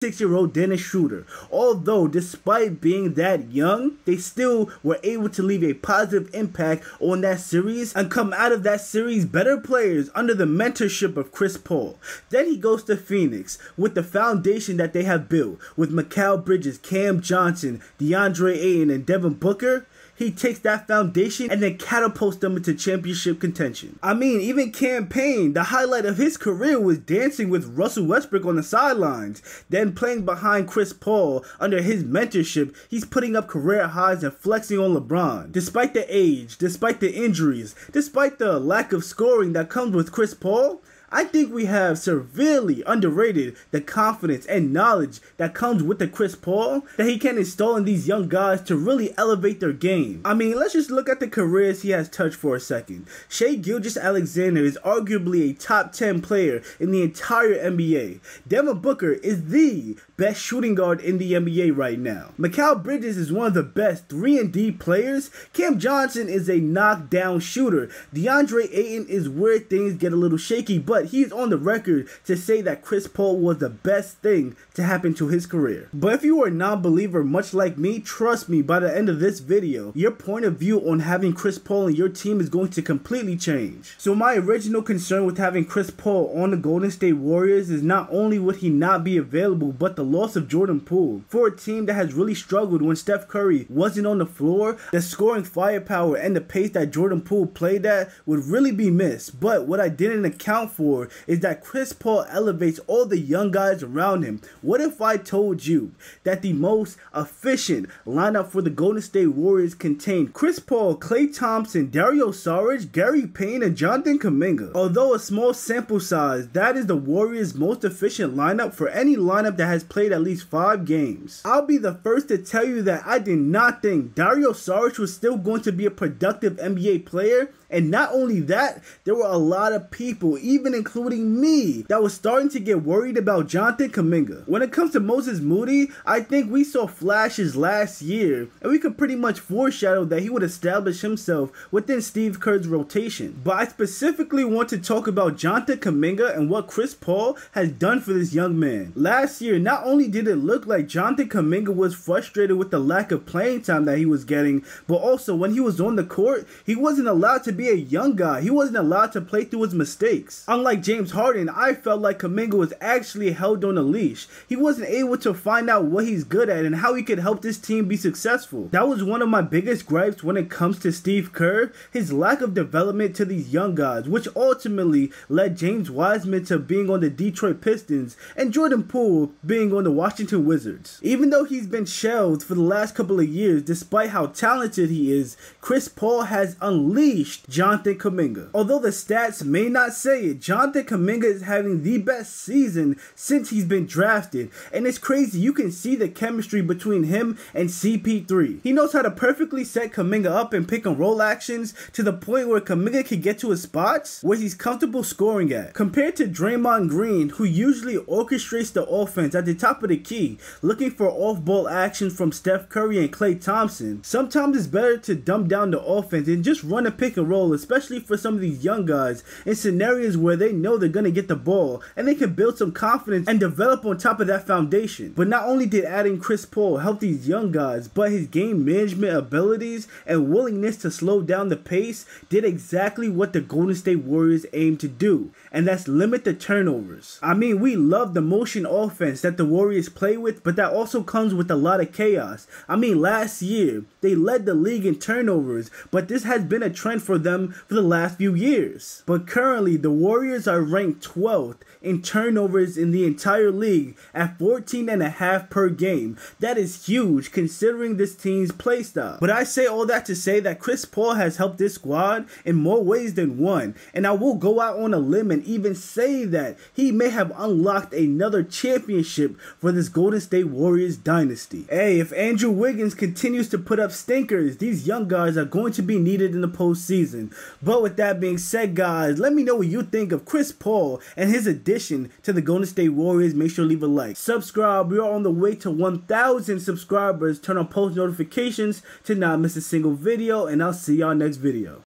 6-year-old Dennis Schroeder. Although despite being that young, they still were able to leave a positive impact on that series and come out of that series better players under the mentorship of Chris Paul. Then he goes to Phoenix with the foundation that they have built with Mikal Bridges, Cam Johnson, DeAndre Ayton, and Devin Booker. He takes that foundation and then catapults them into championship contention. I mean, even Cam Payne, the highlight of his career was dancing with Russell Westbrook on the sidelines. Then playing behind Chris Paul under his mentorship, he's putting up career highs and flexing on LeBron. Despite the age, despite the injuries, despite the lack of scoring that comes with Chris Paul, I think we have severely underrated the confidence and knowledge that comes with the Chris Paul that he can install in these young guys to really elevate their game. I mean, let's just look at the careers he has touched for a second. Shai Gilgeous-Alexander is arguably a top 10 player in the entire NBA. Devin Booker is the best shooting guard in the NBA right now. Mikal Bridges is one of the best 3-and-D players. Cam Johnson is a knockdown shooter. DeAndre Ayton is where things get a little shaky, but he's on the record to say that Chris Paul was the best thing to happen to his career. But if you are a non-believer much like me, trust me, by the end of this video, your point of view on having Chris Paul in your team is going to completely change. So my original concern with having Chris Paul on the Golden State Warriors is not only would he not be available, but the loss of Jordan Poole. For a team that has really struggled when Steph Curry wasn't on the floor, the scoring firepower and the pace that Jordan Poole played at would really be missed. But what I didn't account for is that Chris Paul elevates all the young guys around him. What if I told you that the most efficient lineup for the Golden State Warriors contained Chris Paul, Klay Thompson, Dario Saric, Gary Payne, and Jonathan Kuminga? Although a small sample size, that is the Warriors' most efficient lineup for any lineup that has played at least 5 games. I'll be the first to tell you that I did not think Dario Saric was still going to be a productive NBA player. And not only that, there were a lot of people, even including me, that was starting to get worried about Jonathan Kuminga. When it comes to Moses Moody, I think we saw flashes last year, and we could pretty much foreshadow that he would establish himself within Steve Kerr's rotation. But I specifically want to talk about Jonathan Kuminga and what Chris Paul has done for this young man. Last year, not only did it look like Jonathan Kuminga was frustrated with the lack of playing time that he was getting, but also when he was on the court, he wasn't allowed to be a young guy. He wasn't allowed to play through his mistakes. Unlike James Harden, I felt like Kuminga was actually held on a leash. He wasn't able to find out what he's good at and how he could help this team be successful. That was one of my biggest gripes when it comes to Steve Kerr, his lack of development to these young guys, which ultimately led James Wiseman to being on the Detroit Pistons and Jordan Poole being on the Washington Wizards. Even though he's been shelved for the last couple of years, despite how talented he is, Chris Paul has unleashed Jonathan Kuminga. Although the stats may not say it, Jonathan Kuminga is having the best season since he's been drafted. And it's crazy, you can see the chemistry between him and CP3. He knows how to perfectly set Kuminga up in pick and roll actions to the point where Kuminga can get to his spots where he's comfortable scoring at. Compared to Draymond Green, who usually orchestrates the offense at the top of the key, looking for off-ball actions from Steph Curry and Klay Thompson, sometimes it's better to dumb down the offense and just run a pick and roll, especially for some of these young guys in scenarios where they know they're going to get the ball and they can build some confidence and develop on top of that foundation. But not only did adding Chris Paul help these young guys, but his game management abilities and willingness to slow down the pace did exactly what the Golden State Warriors aim to do, and that's limit the turnovers. I mean, we love the motion offense that the Warriors play with, but that also comes with a lot of chaos. I mean, last year they led the league in turnovers, but this has been a trend for them for the last few years. But currently, the Warriors are ranked 12th in turnovers in the entire league at 14.5 per game. That is huge considering this team's play style. But I say all that to say that Chris Paul has helped this squad in more ways than one. And I will go out on a limb and even say that he may have unlocked another championship for this Golden State Warriors dynasty. Hey, if Andrew Wiggins continues to put up stinkers, these young guys are going to be needed in the postseason. But with that being said, guys, let me know what you think of Chris Paul and his addition to the Golden State Warriors. Make sure to leave a like. Subscribe. We are on the way to 1,000 subscribers. Turn on post notifications to not miss a single video, and I'll see y'all next video.